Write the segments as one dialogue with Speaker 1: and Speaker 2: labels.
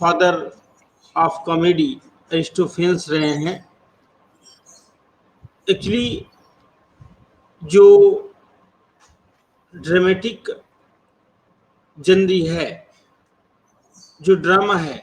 Speaker 1: Father of comedy अरिस्टोफेंस रहे हैं। Actually जो ड्रामेटिक जनरी है, जो ड्रामा है,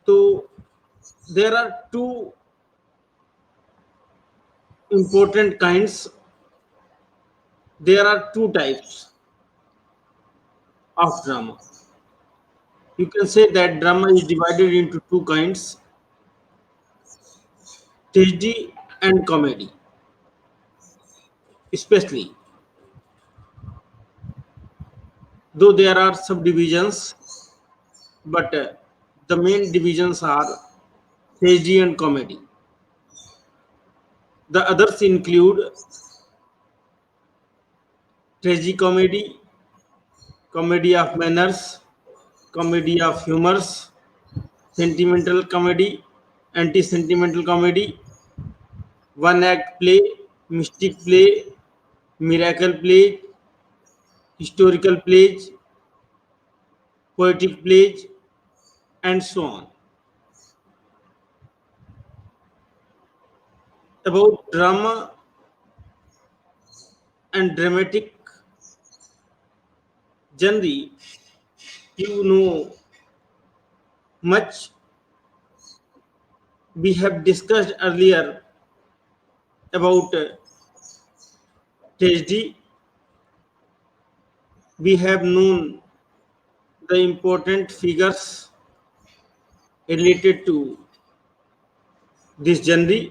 Speaker 1: तो there are two important kinds. There are two types of drama. You can say that drama is divided into two kinds: tragedy and comedy. Especially, though there are subdivisions, but the main divisions are tragedy and comedy. The others include tragicomedy, comedy of manners, comedy of humors, sentimental comedy, anti-sentimental comedy, one act play, mystic play, miracle play, historical plays, poetic plays, and so on. About drama and dramatic genre, you know much. We have discussed earlier about tragedy. We have known the important figures related to this genre.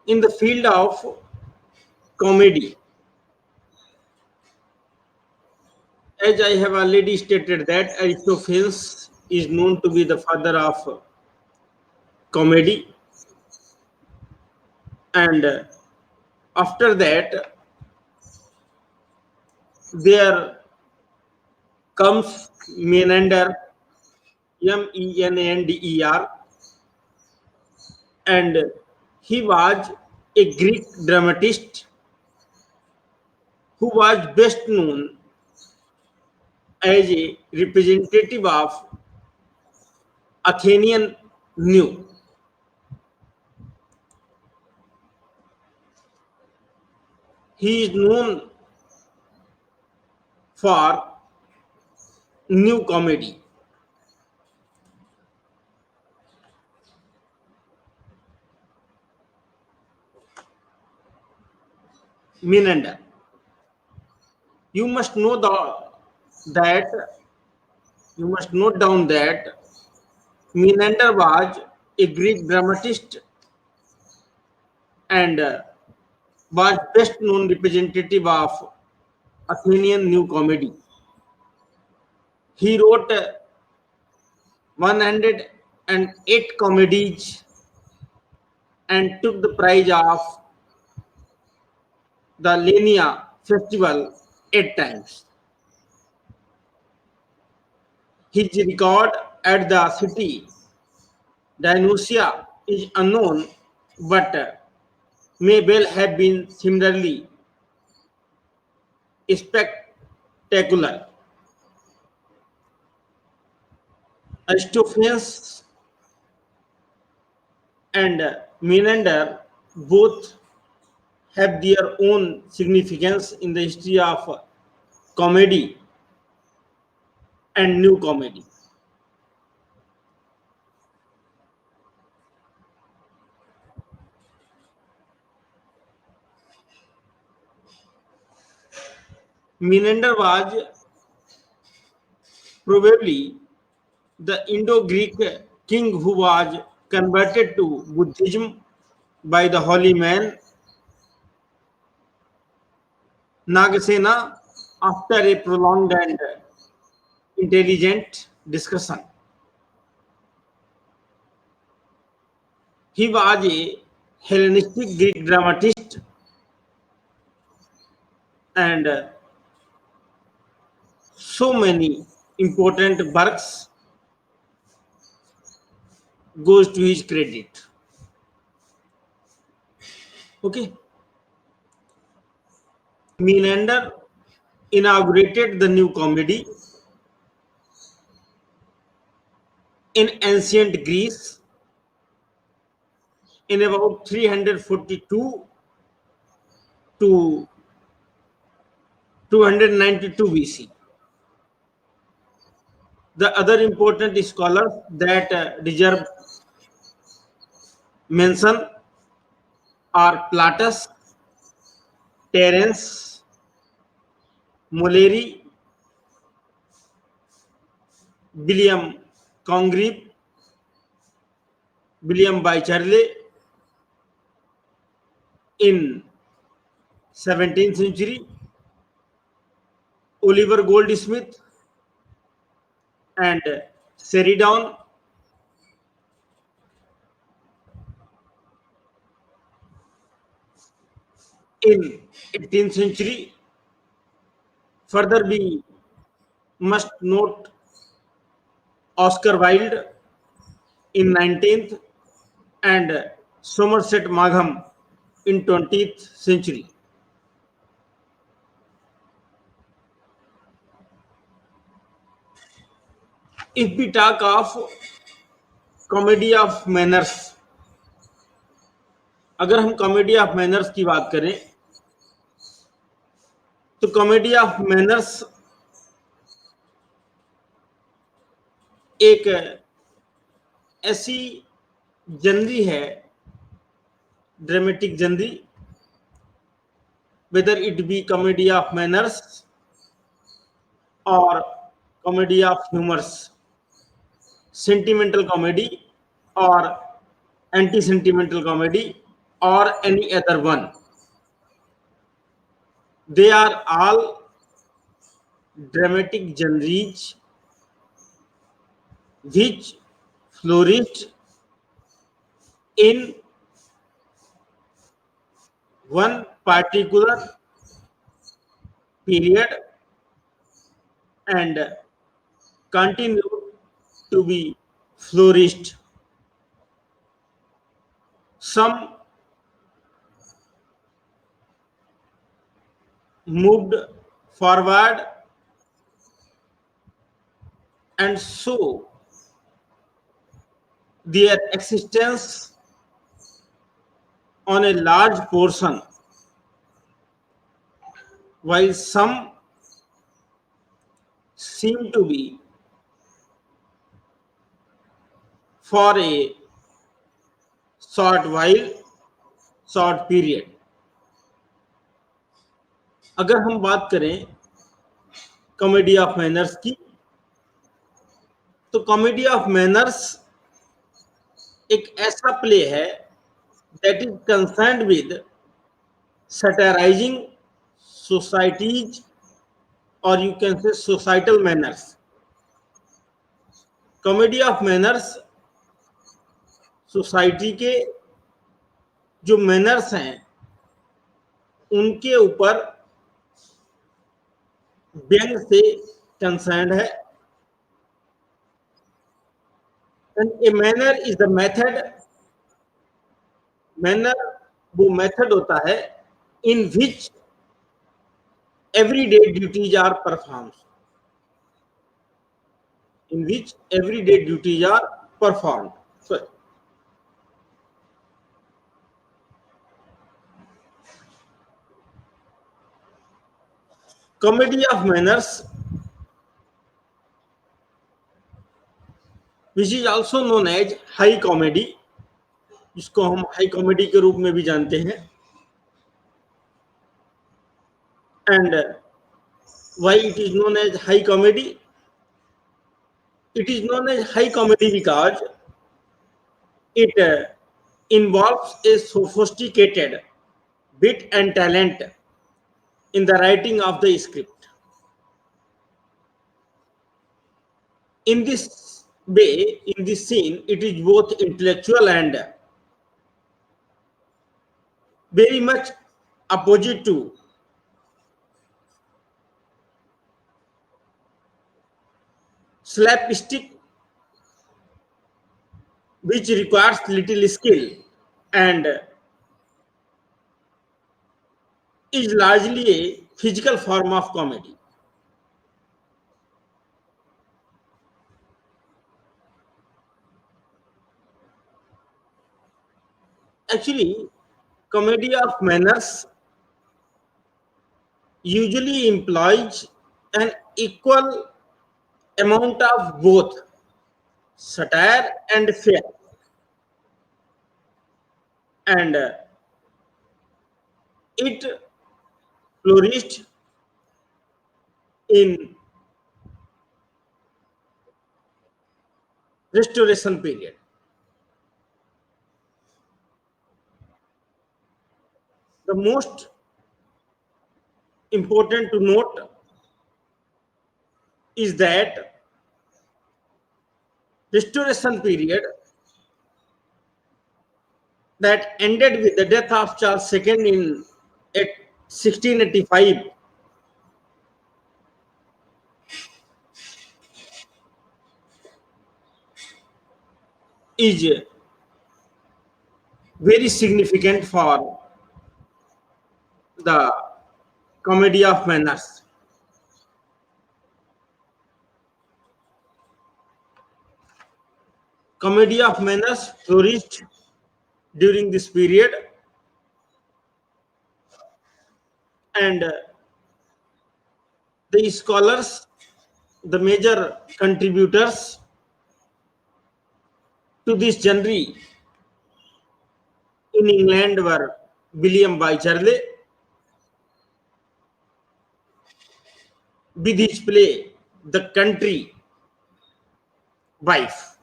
Speaker 1: In the field of comedy, as I have already stated that Aristophanes is known to be the father of comedy, and after that there comes Menander, Menander, and he was a Greek dramatist who was best known as a representative of Athenian New. He is known for new comedy. Menander. You must know that you must note down that Menander was a Greek dramatist and was best known representative of Athenian new comedy. He wrote 108 comedies and took the prize of the Lenia festival 8 times. His record at the city Dionysia is unknown, but may well have been similarly spectacular. Aristophanes and Menander both have their own significance in the history of comedy and new comedy. Menander was probably the Indo-Greek king who was converted to Buddhism by the holy man Nagasena after a prolonged and intelligent discussion. He was a Hellenistic Greek dramatist and so many important works goes to his credit. Okay. Menander inaugurated the new comedy in ancient Greece in about 342 to 292 BC. The other important scholars that deserve mention are Plautus, Terence, Moleri, William Congreve, William Bycherley in 17th century, Oliver Goldsmith and Sheridan in 18th century. Further, we must note Oscar Wilde in 19th and Somerset Maugham in 20th century. If we talk of comedy of manners, अगर हम comedy of manners की बात करें तो comedy of manners एक ऐसी जनरी है, dramatic जनरी, whether it be comedy of manners or comedy of humors, sentimental comedy or anti-sentimental comedy or any other one. They are all dramatic genres which flourished in one particular period and continue to be flourished. Some moved forward and so their existence on a large portion, while some seem to be for a short while, short period. अगर हम बात करें comedy of manners की तो comedy of manners एक ऐसा play है that is concerned with satirizing societies or you can say societal manners. Comedy of manners society के जो मैनर्स हैं उनके ऊपर व्यंग से कंसर्न्ड है. And a manner is the method. Manner वो मेथड होता है in which everyday duties are performed. In which everyday duties are performed. So, comedy of manners, which is also known as high comedy, जिसको हम high comedy के रूप में भी जानते हैं. And why it is known as high comedy? It is known as high comedy because it involves a sophisticated wit and talent in the writing of the script. In this way, in this scene, it is both intellectual and very much opposite to slapstick, which requires little skill and is largely a physical form of comedy. Actually, comedy of manners usually implies an equal amount of both satire and fear, and it flourished in restoration period. The most important to note is that restoration period that ended with the death of Charles II in 1685 is very significant for the comedy of manners. Comedy of manners flourished during this period, and the scholars, the major contributors to this genre in England were William Bycherley, with his play The Country Wife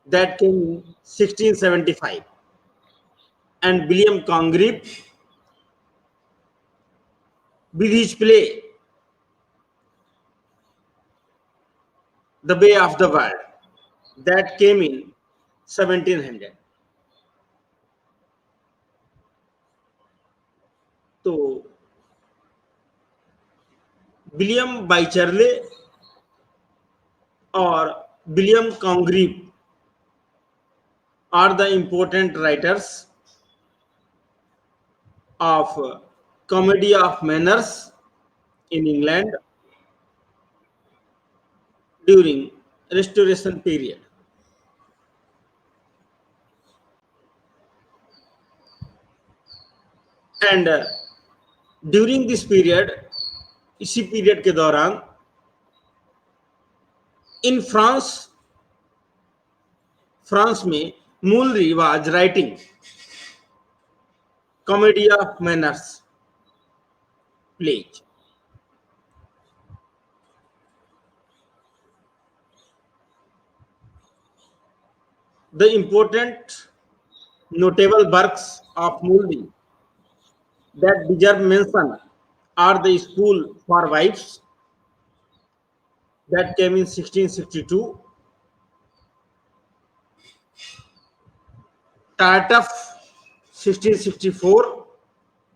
Speaker 1: that came in 1675, and William Congreve with his play The Way of the World that came in 1700. So William Bycherley or William Congreve are the important writers of comedy of manners in England during restoration period. And during this period, इसी period के दौरान इन France में मूल रिवाज writing comedy of manners plays. The important notable works of Mully that deserve mention are the School for Wives that came in 1662, Tartuffe 1664,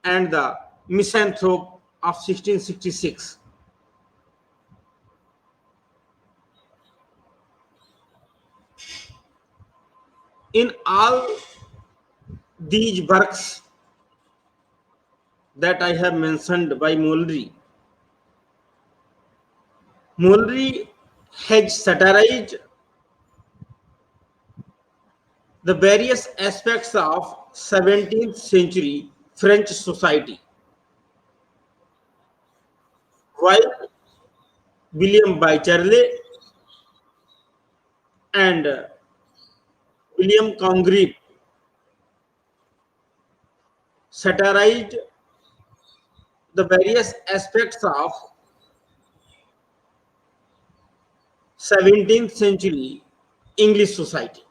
Speaker 1: and the Misanthrope of 1666. In all these works that I have mentioned by Mulry has satirized the various aspects of 17th century French society, while William Bycherley and William Congreve satirized the various aspects of 17th century English society.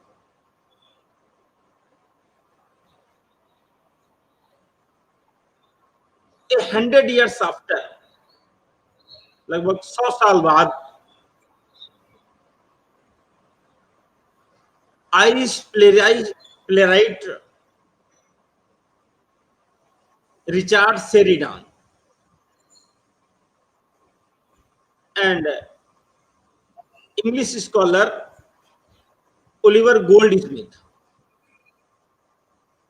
Speaker 1: 100 years after, लगभग 100 साल बाद, Irish playwright Richard Sheridan and English scholar Oliver Goldsmith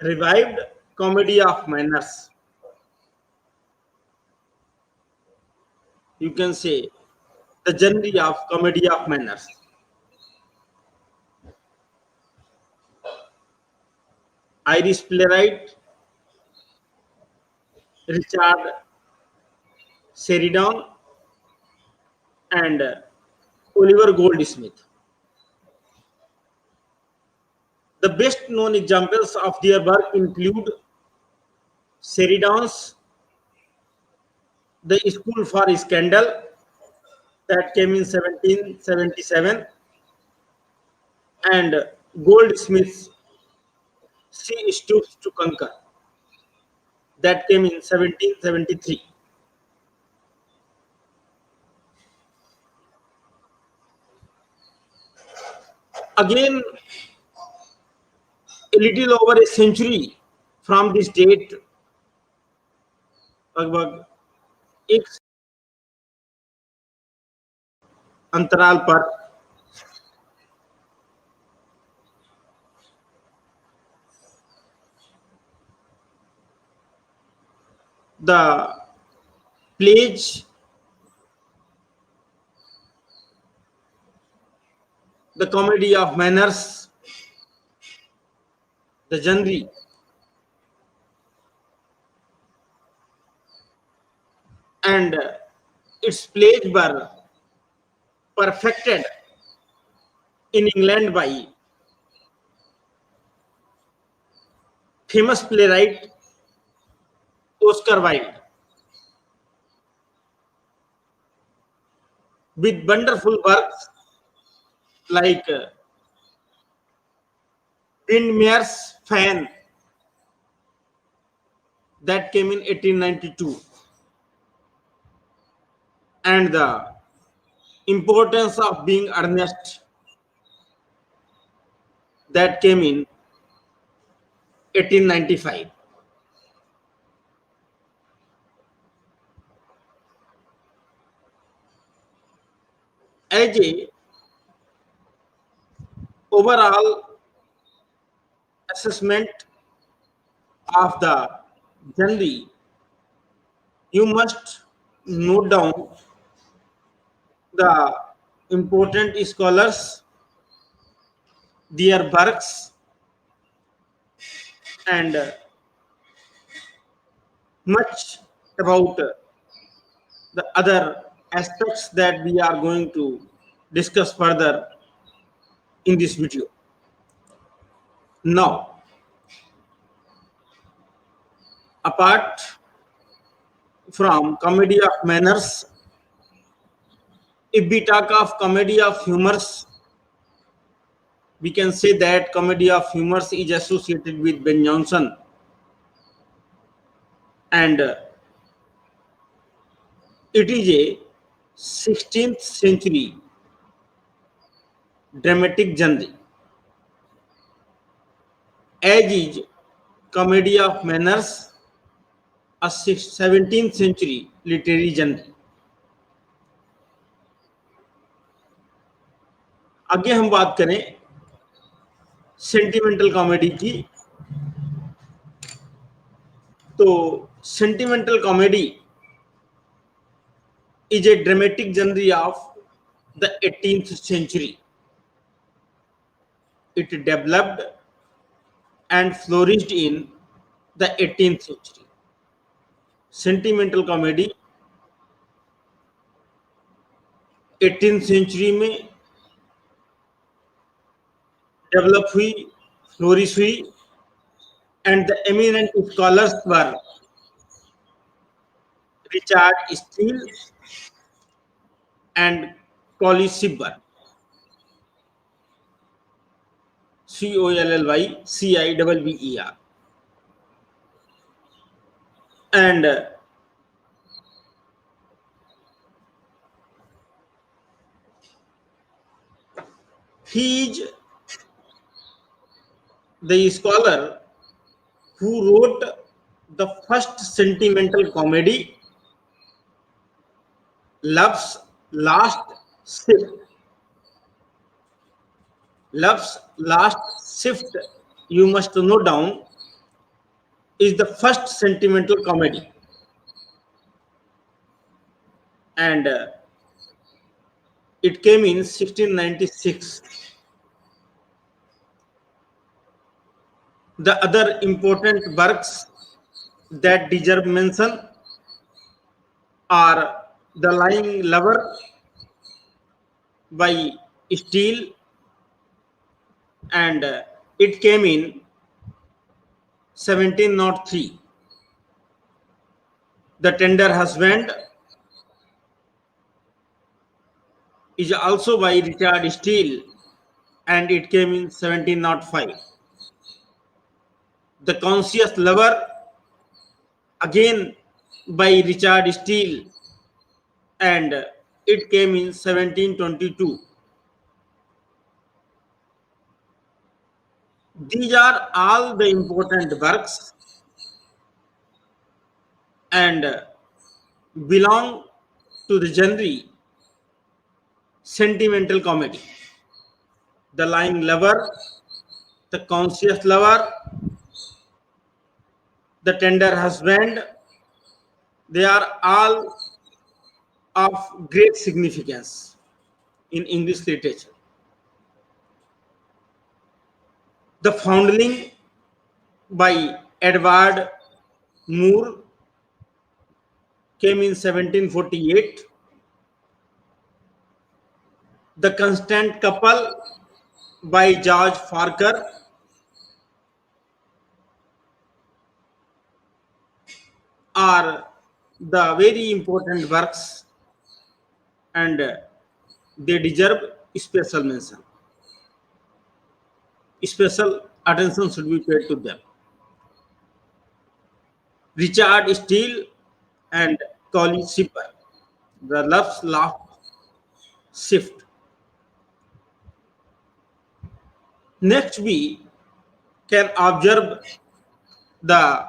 Speaker 1: revived comedy of manners. You can say the genre of comedy of manners. Irish playwright Richard Sheridan and Oliver Goldsmith. The best known examples of their work include Sheridan's The School for Scandal that came in 1777 and Goldsmith's She Stoops to Conquer that came in 1773. Again, a little over a century from this date, लगभग एक अंतराल पर the plays, the comedy of manners, the genre, and its plays were perfected in England by famous playwright Oscar Wilde with wonderful works like Windmere's Fan that came in 1892 and the importance of being earnest that came in 1895. As a overall assessment of the genre, you must note down the important scholars, their works, and much about the other aspects that we are going to discuss further in this video. Now, apart from comedy of manners, if we talk of comedy of humors, we can say that comedy of humors is associated with Ben Jonson and it is a 16th century dramatic genre, as is comedy of manners a 17th century literary genre. आगे हम बात करें sentimental comedy की, तो sentimental comedy is a dramatic genre of the 18th century. It developed and flourished in the 18th century. Sentimental comedy 18th century में develop हुई, flourish हुई, and the eminent scholars were Richard Steele and Collie Cibber. Collyer. And he is the scholar who wrote the first sentimental comedy, Love's Last Shift. Love's Last Shift, you must note down, is the first sentimental comedy. And it came in 1696. The other important works that deserve mention are The Lying Lover by Steele, and it came in 1703. The Tender Husband is also by Richard Steele, and it came in 1705. The Conscious Lover, again by Richard Steele, and it came in 1722. These are all the important works and belong to the genre sentimental comedy. The Lying Lover, The Conscious Lover, The Tender Husband, they are all of great significance in English literature. The Foundling by Edward Moore came in 1748. The Constant Couple by George Farquhar are the very important works, and they deserve special mention. Special attention should be paid to them. Richard Steele and Colin Shipper, The Love's Laugh Shift. Next, we can observe the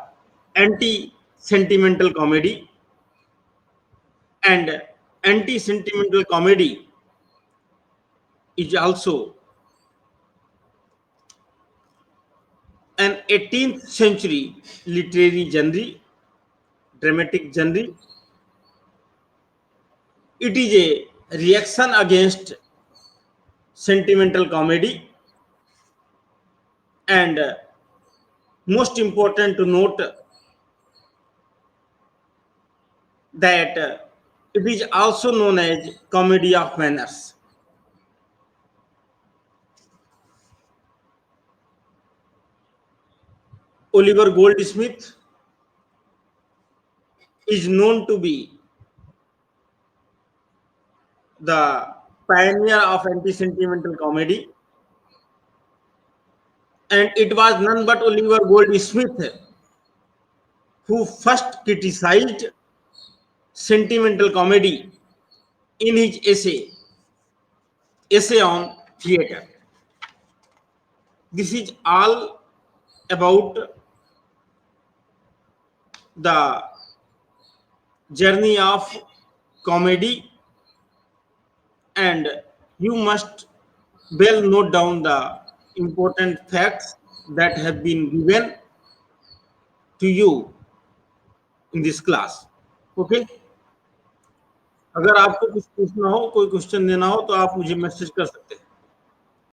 Speaker 1: anti-sentimental comedy, and anti-sentimental comedy is also an 18th century literary genre, dramatic genre. It is a reaction against sentimental comedy, and most important to note that it is also known as comedy of manners. Oliver Goldsmith is known to be the pioneer of anti-sentimental comedy, and it was none but Oliver Goldsmith who first criticized sentimental comedy in his essay on theater. This is all about the journey of comedy, and you must well note down the important facts that have been given to you in this class. Okay, अगर आपको कुछ पूछना हो, कोई question देना हो, तो आप मुझे मैसेज कर सकते हैं.